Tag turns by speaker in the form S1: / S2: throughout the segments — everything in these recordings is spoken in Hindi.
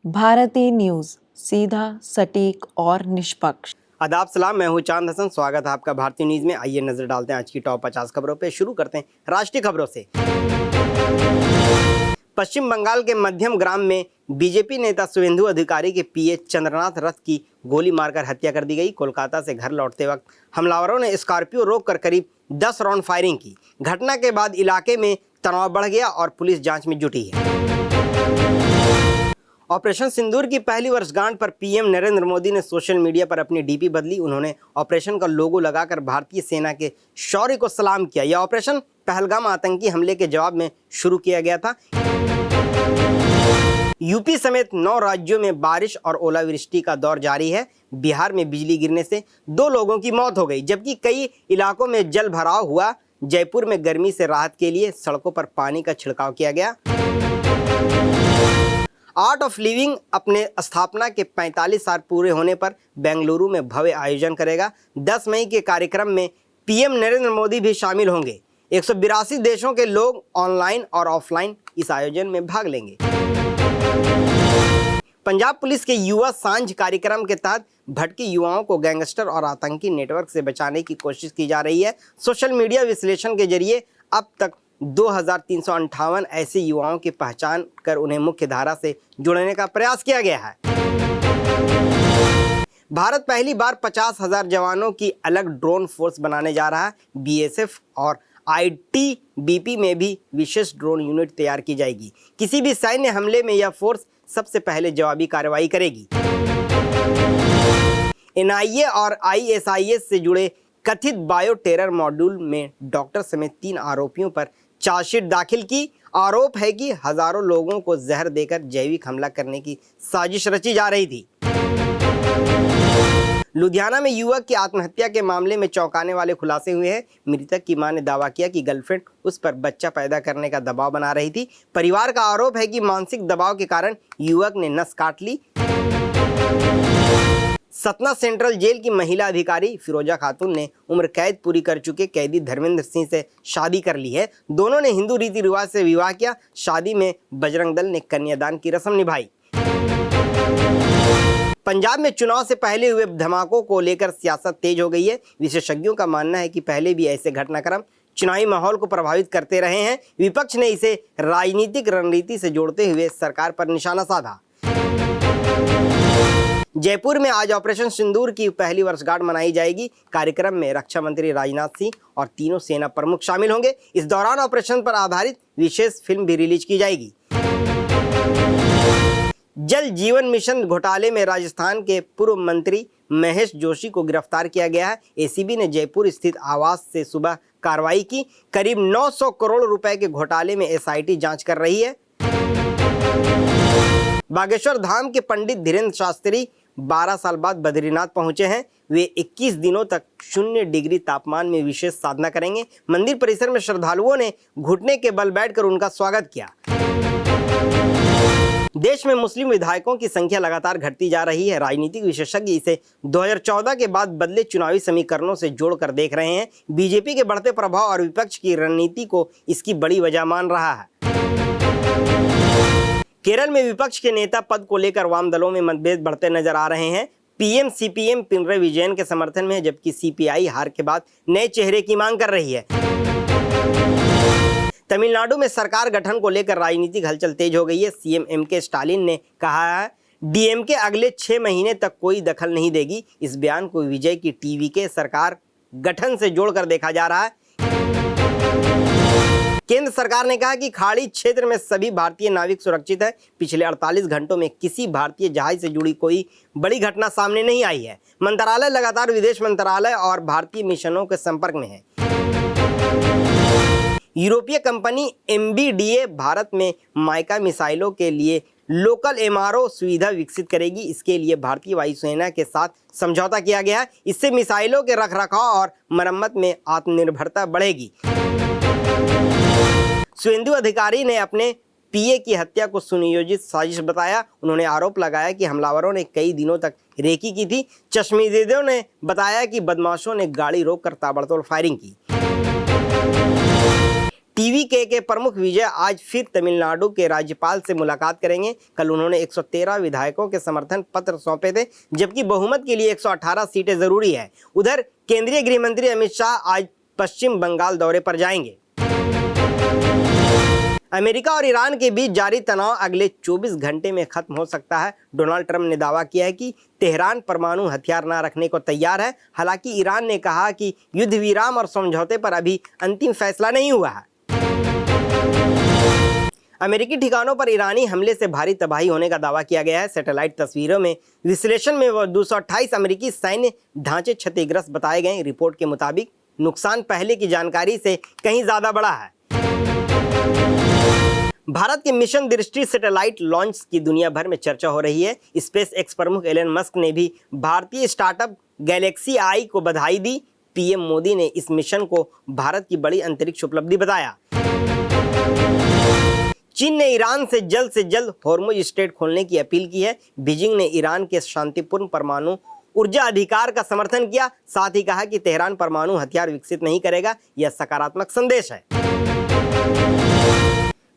S1: भारतीय न्यूज, सीधा, सटीक और निष्पक्ष।
S2: आदाब सलाम, मैं हूं चांद हसन। स्वागत है आपका भारतीय न्यूज में। आइए नजर डालते हैं आज की टॉप 50 खबरों पे। शुरू करते हैं राष्ट्रीय खबरों से। पश्चिम बंगाल के मध्यम ग्राम में बीजेपी नेता शुभेंदु अधिकारी के पीए चंद्रनाथ रथ की गोली मारकर हत्या कर दी गई। कोलकाता से घर लौटते वक्त हमलावरों ने स्कॉर्पियो रोककर करीब 10 राउंड फायरिंग की। घटना के बाद इलाके में तनाव बढ़ गया और पुलिस जांच में जुटी है। ऑपरेशन सिंदूर की पहली वर्षगांठ पर पीएम नरेंद्र मोदी ने सोशल मीडिया पर अपनी डीपी बदली। उन्होंने ऑपरेशन का लोगो लगाकर भारतीय सेना के शौर्य को सलाम किया। यह ऑपरेशन पहलगाम आतंकी हमले के जवाब में शुरू किया गया था। यूपी समेत 9 राज्यों में बारिश और ओलावृष्टि का दौर जारी है। बिहार में बिजली गिरने से 2 लोगों की मौत हो गई, जबकि कई इलाकों में जल भराव हुआ। जयपुर में गर्मी से राहत के लिए सड़कों पर पानी का छिड़काव किया गया। आर्ट ऑफ लिविंग अपने स्थापना के 45 साल पूरे होने पर बेंगलुरु में भव्य आयोजन करेगा। 10 मई के कार्यक्रम में पीएम नरेंद्र मोदी भी शामिल होंगे। 182 देशों के लोग ऑनलाइन और ऑफलाइन इस आयोजन में भाग लेंगे। पंजाब पुलिस के युवा सांझ कार्यक्रम के तहत भटके युवाओं को गैंगस्टर और आतंकी नेटवर्क से बचाने की कोशिश की जा रही है। सोशल मीडिया विश्लेषण के जरिए अब तक 2358 ऐसे युवाओं की पहचान कर उन्हें मुख्य धारा से जोड़ने का प्रयास किया गया है। भारत पहली बार 50,000 जवानों की अलग ड्रोन फोर्स बनाने जा रहा है। बीएसएफ और आईटीबीपी में भी विशेष ड्रोन यूनिट तैयार की जाएगी। किसी भी सैन्य हमले में यह फोर्स सबसे पहले जवाबी कार्रवाई करेगी। एनआईए और आईएसआईएस से जुड़े कथित बायो टेरर मॉड्यूल में डॉक्टर समेत 3 आरोपियों पर चार्जशीट दाखिल की। आरोप है कि हजारों लोगों को जहर देकर जैविक हमला करने की साजिश रची जा रही थी। लुधियाना में युवक की आत्महत्या के मामले में चौंकाने वाले खुलासे हुए हैं। मृतक की मां ने दावा किया कि गर्लफ्रेंड उस पर बच्चा पैदा करने का दबाव बना रही थी। परिवार का आरोप है कि मानसिक दबाव के कारण युवक ने नस काट ली। सतना सेंट्रल जेल की महिला अधिकारी फिरोजा खातून ने उम्र कैद पूरी कर चुके कैदी धर्मेंद्र सिंह से शादी कर ली है। दोनों ने हिंदू रीति रिवाज से विवाह किया। शादी में बजरंग दल ने कन्यादान की रस्म निभाई। पंजाब में चुनाव से पहले हुए धमाकों को लेकर सियासत तेज हो गई है। विशेषज्ञों का मानना है कि पहले भी ऐसे घटनाक्रम चुनावी माहौल को प्रभावित करते रहे हैं। विपक्ष ने इसे राजनीतिक रणनीति से जोड़ते हुए सरकार पर निशाना साधा। जयपुर में आज ऑपरेशन सिंदूर की पहली वर्षगांठ मनाई जाएगी। कार्यक्रम में रक्षा मंत्री राजनाथ सिंह और तीनों सेना प्रमुख शामिल होंगे। इस दौरान ऑपरेशन पर आधारित विशेष फिल्म भी रिलीज की जाएगी। जल जीवन मिशन घोटाले में राजस्थान के पूर्व मंत्री महेश जोशी को गिरफ्तार किया गया है। एसीबी ने जयपुर स्थित आवास से सुबह कार्रवाई की। करीब 900 करोड़ रुपए के घोटाले में एसआईटी जांच कर रही है। बागेश्वर धाम के पंडित धीरेन्द्र शास्त्री 12 साल बाद बद्रीनाथ पहुंचे हैं। वे 21 दिनों तक 0 डिग्री तापमान में विशेष साधना करेंगे। मंदिर परिसर में श्रद्धालुओं ने घुटने के बल बैठकर उनका स्वागत किया। देश में मुस्लिम विधायकों की संख्या लगातार घटती जा रही है। राजनीतिक विशेषज्ञ इसे 2014 के बाद बदले चुनावी समीकरणों से जोड़कर देख रहे हैं। बीजेपी के बढ़ते प्रभाव और विपक्ष की रणनीति को इसकी बड़ी वजह मान रहा है। केरल में विपक्ष के नेता पद को लेकर वाम दलों में मतभेद बढ़ते नजर आ रहे हैं। पीएम सीपीएम पिनराई विजयन के समर्थन में है, जबकि सीपीआई हार के बाद नए चेहरे की मांग कर रही है। तमिलनाडु में सरकार गठन को लेकर राजनीतिक हलचल तेज हो गई है। सीएम एमके स्टालिन ने कहा है डीएमके अगले 6 महीने तक कोई दखल नहीं देगी। इस बयान को विजय की टीवीके सरकार गठन से जोड़कर देखा जा रहा है। केंद्र सरकार ने कहा कि खाड़ी क्षेत्र में सभी भारतीय नाविक सुरक्षित है। पिछले 48 घंटों में किसी भारतीय जहाज से जुड़ी कोई बड़ी घटना सामने नहीं आई है। मंत्रालय लगातार विदेश मंत्रालय और भारतीय मिशनों के संपर्क में है। यूरोपीय कंपनी एमबीडीए भारत में माइका मिसाइलों के लिए लोकल एमआरओ सुविधा विकसित करेगी। इसके लिए भारतीय वायुसेना के साथ समझौता किया गया है। इससे मिसाइलों के रखरखाव और मरम्मत में आत्मनिर्भरता बढ़ेगी। शुभेंदु अधिकारी ने अपने पीए की हत्या को सुनियोजित साजिश बताया। उन्होंने आरोप लगाया कि हमलावरों ने कई दिनों तक रेकी की थी। चश्मदीदों ने बताया कि बदमाशों ने गाड़ी रोककर ताबड़तोड़ फायरिंग की। टीवीके के प्रमुख विजय आज फिर तमिलनाडु के राज्यपाल से मुलाकात करेंगे। कल उन्होंने 113 विधायकों के समर्थन पत्र सौंपे थे, जबकि बहुमत के लिए 118 सीटें जरूरी है। उधर केंद्रीय गृह मंत्री अमित शाह आज पश्चिम बंगाल दौरे पर जाएंगे। अमेरिका और ईरान के बीच जारी तनाव अगले 24 घंटे में खत्म हो सकता है। डोनाल्ड ट्रंप ने दावा किया है कि तेहरान परमाणु हथियार न रखने को तैयार है। हालांकि ईरान ने कहा कि युद्ध विराम और समझौते पर अभी अंतिम फैसला नहीं हुआ है। अमेरिकी ठिकानों पर ईरानी हमले से भारी तबाही होने का दावा किया गया है। सैटेलाइट तस्वीरों में विश्लेषण में 228 अमेरिकी सैन्य ढांचे क्षतिग्रस्त बताए गए। रिपोर्ट के मुताबिक नुकसान पहले की जानकारी से कहीं ज्यादा बड़ा है। भारत के मिशन दृष्टि सैटेलाइट लॉन्च की दुनिया भर में चर्चा हो रही है। स्पेस एक्स प्रमुख एलन मस्क ने भी भारतीय स्टार्टअप गैलेक्सी आई को बधाई दी। पीएम मोदी ने इस मिशन को भारत की बड़ी अंतरिक्ष उपलब्धि बताया। चीन ने ईरान से जल्द होर्मुज स्ट्रेट खोलने की अपील की है। बीजिंग ने ईरान के शांतिपूर्ण परमाणु ऊर्जा अधिकार का समर्थन किया। साथ ही कहा कि तेहरान परमाणु हथियार विकसित नहीं करेगा। यह सकारात्मक संदेश है।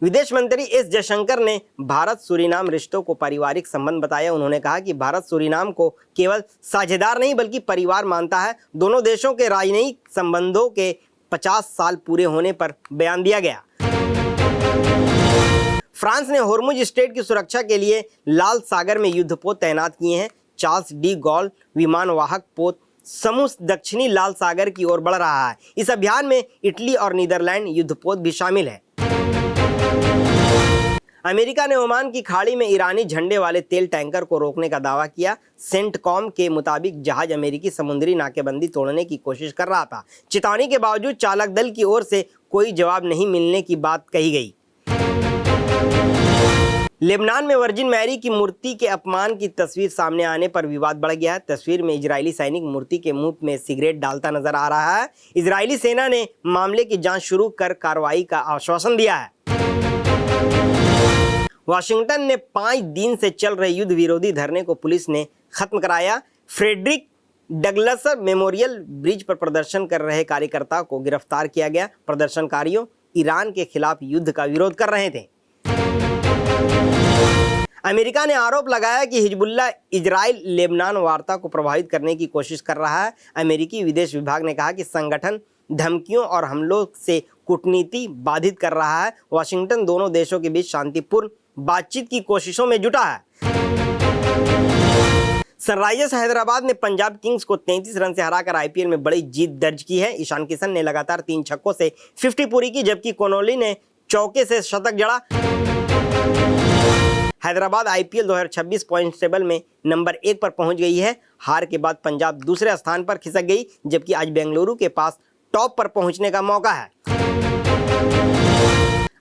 S2: विदेश मंत्री एस जयशंकर ने भारत सूरीनाम रिश्तों को पारिवारिक संबंध बताया। उन्होंने कहा कि भारत सूरीनाम को केवल साझेदार नहीं बल्कि परिवार मानता है। दोनों देशों के राजनयिक संबंधों के 50 साल पूरे होने पर बयान दिया गया। फ्रांस ने होर्मुज स्ट्रेट की सुरक्षा के लिए लाल सागर में युद्धपोत तैनात किए हैं। चार्ल्स डी गॉल विमानवाहक पोत समूह दक्षिणी लाल सागर की ओर बढ़ रहा है। इस अभियान में इटली और नीदरलैंड युद्धपोत भी शामिल है। अमेरिका ने ओमान की खाड़ी में ईरानी झंडे वाले तेल टैंकर को रोकने का दावा किया। सेंटकॉम के मुताबिक जहाज अमेरिकी समुद्री नाकेबंदी तोड़ने की कोशिश कर रहा था। चेतावनी के बावजूद चालक दल की ओर से कोई जवाब नहीं मिलने की बात कही गई। लेबनान में वर्जिन मैरी की मूर्ति के अपमान की तस्वीर सामने आने पर विवाद बढ़ गया है। तस्वीर में इजरायली सैनिक मूर्ति के मुंह में सिगरेट डालता नजर आ रहा है। इजरायली सेना ने मामले की जांच शुरू कर कार्रवाई का आश्वासन दिया है। वाशिंगटन ने 5 दिन से चल रहे युद्ध विरोधी धरने को पुलिस ने खत्म कराया। फ्रेडरिक डगलस मेमोरियल ब्रिज पर प्रदर्शन कर रहे कार्यकर्ता को गिरफ्तार किया गया। प्रदर्शनकारियों ईरान के खिलाफ युद्ध का विरोध कर रहे थे। अमेरिका ने आरोप लगाया कि हिजबुल्लाह इजराइल लेबनान वार्ता को प्रभावित करने की कोशिश कर रहा है। अमेरिकी विदेश विभाग ने कहा कि संगठन धमकियों और हमलों से कूटनीति बाधित कर रहा है। वाशिंगटन दोनों देशों के बीच शांतिपूर्ण बातचीत की कोशिशों में जुटा है। सनराइजर्स हैदराबाद ने पंजाब किंग्स को 33 रन से हराकर आईपीएल में बड़ी जीत दर्ज की है। ईशान किशन ने लगातार 3 छक्कों से 50 पूरी की, जबकि कोनोली ने चौके से शतक जड़ा। हैदराबाद आईपीएल 2026 पॉइंट टेबल में नंबर 1 पर पहुंच गई है। हार के बाद पंजाब दूसरे स्थान पर खिसक गई, जबकि आज बेंगलुरु के पास टॉप पर पहुंचने का मौका है।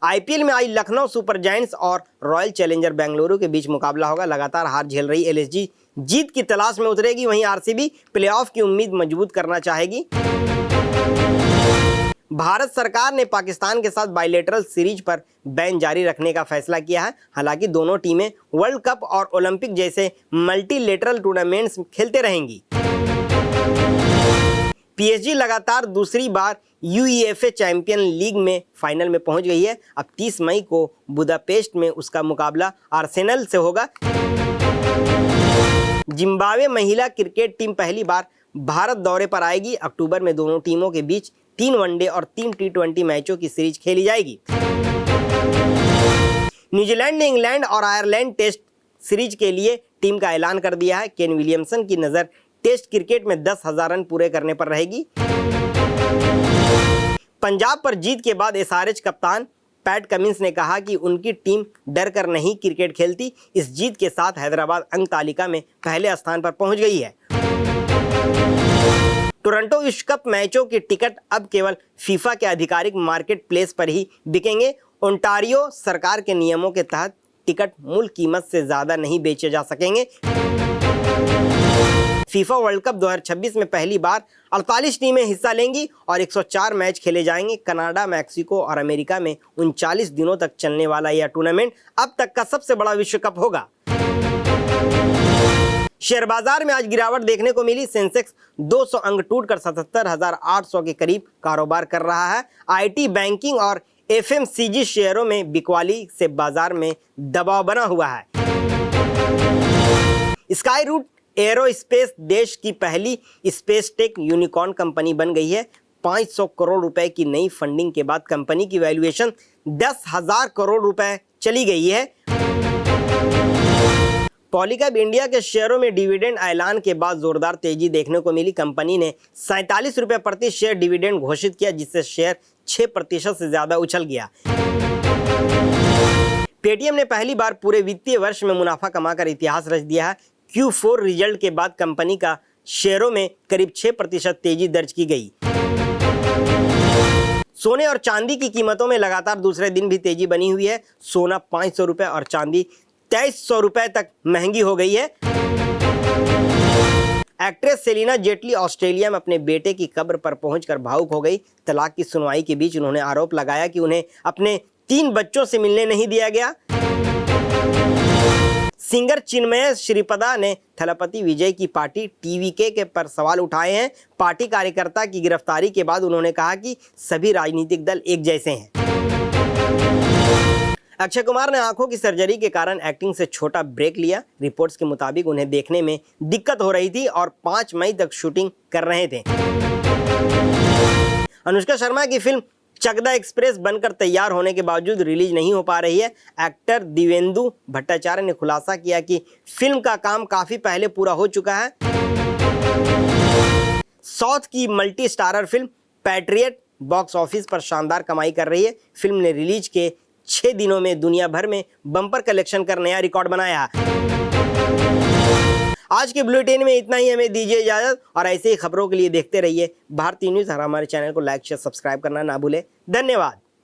S2: आईपीएल में आज लखनऊ सुपर जायंट्स और रॉयल चैलेंजर बेंगलुरु के बीच मुकाबला होगा। लगातार हार झेल रही एलएसजी जीत की तलाश में उतरेगी। वहीं आरसीबी प्लेऑफ की उम्मीद मजबूत करना चाहेगी। भारत सरकार ने पाकिस्तान के साथ बायलैटरल सीरीज पर बैन जारी रखने का फैसला किया है। हालांकि दोनों टीमें वर्ल्ड कप और ओलंपिक जैसे मल्टीलेटरल टूर्नामेंट्स खेलते रहेंगी। पीएसजी लगातार दूसरी बार यूईएफए चैंपियन लीग में फाइनल में पहुंच गई है। अब 30 मई को बुदापेस्ट में उसका मुकाबला आर्सेनल से होगा। जिम्बाब्वे महिला क्रिकेट टीम पहली बार भारत दौरे पर आएगी। अक्टूबर में दोनों टीमों के बीच 3 वनडे और 3 टी20 मैचों की सीरीज खेली जाएगी। न्यूजीलैंड ने इंग्लैंड और आयरलैंड टेस्ट सीरीज के लिए टीम का ऐलान कर दिया है। केन विलियमसन की नज़र टेस्ट क्रिकेट में 10,000 रन पूरे करने पर रहेगी। पंजाब पर जीत के बाद एसआरएच कप्तान पैट कमिंस ने कहा कि उनकी टीम डर कर नहीं क्रिकेट खेलती। इस जीत के साथ हैदराबाद अंक तालिका में पहले स्थान पर पहुंच गई है। टोरंटो विश्व कप मैचों के टिकट अब केवल फीफा के आधिकारिक मार्केट प्लेस पर ही बिकेंगे। ओंटारियो सरकार के नियमों के तहत टिकट मूल कीमत से ज़्यादा नहीं बेचे जा सकेंगे। फीफा वर्ल्ड कप 2026 में पहली बार 48 टीमें हिस्सा लेंगी और 104 मैच खेले जाएंगे। कनाडा, मैक्सिको और अमेरिका में 39 दिनों तक चलने वाला यह टूर्नामेंट अब तक का सबसे बड़ा विश्व कप होगा। शेयर बाजार में आज गिरावट देखने को मिली। सेंसेक्स 200 अंक टूटकर 77,800 के करीब कारोबार कर रहा है। आईटी, बैंकिंग और FMCG शेयरों में बिकवाली से बाजार में दबाव बना हुआ है। स्काई रूट एरोस्पेस देश की पहली स्पेस टेक यूनिकॉर्न कंपनी बन गई है। 500 करोड़ रुपए की नई फंडिंग के बाद कंपनी की वैल्यूएशन 10,000 करोड़ रुपए चली गई है। पॉलीकैब इंडिया के शेयरों में डिविडेंड ऐलान के बाद जोरदार तेजी देखने को मिली। कंपनी ने 47 रुपए प्रति शेयर डिविडेंड घोषित किया, जिससे शेयर 6% से ज्यादा उछल गया। पेटीएम ने पहली बार पूरे वित्तीय वर्ष में मुनाफा कमाकर इतिहास रच दिया है। Q4 रिजल्ट के बाद कंपनी का शेयरों में करीब 6% तेजी दर्ज की गई। सोने और चांदी की कीमतों में लगातार दूसरे दिन भी तेजी बनी हुई है। सोना 500 रुपए और चांदी 2300 रुपए तक महंगी हो गई है। एक्ट्रेस सेलिना जेटली ऑस्ट्रेलिया में अपने बेटे की कब्र पर पहुंचकर भावुक हो गई। तलाक की सुनवाई के बीच उन्होंने आरोप लगाया कि उन्हें अपने 3 बच्चों से मिलने नहीं दिया गया। सिंगर चिन्मय श्रीपदा ने थलपति विजय की पार्टी TVK के पर सवाल उठाए हैं। पार्टी कार्यकर्ता की गिरफ्तारी के बाद उन्होंने कहा कि सभी राजनीतिक दल एक जैसे हैं। अक्षय कुमार ने आंखों की सर्जरी के कारण एक्टिंग से छोटा ब्रेक लिया। रिपोर्ट्स के मुताबिक उन्हें देखने में दिक्कत हो रही थी और 5 मई तक शूटिंग कर रहे थे। अनुष्का शर्मा की फिल्म चकदा एक्सप्रेस बनकर तैयार होने के बावजूद रिलीज नहीं हो पा रही है। एक्टर दिवेंदु भट्टाचार्य ने खुलासा किया कि फिल्म का काम काफी पहले पूरा हो चुका है। साउथ की multi starrer film patriot box office पर शानदार कमाई कर रही है। फिल्म ने रिलीज के 6 दिनों में दुनिया भर में बम्पर कलेक्शन कर नया रिकॉर्ड बनाया। आज के बुलेटिन में इतना ही। हमें दीजिए इजाजत और ऐसे ही खबरों के लिए देखते रहिए भारतीय न्यूज़। हमारे चैनल को लाइक शेयर सब्सक्राइब करना ना भूलें। धन्यवाद।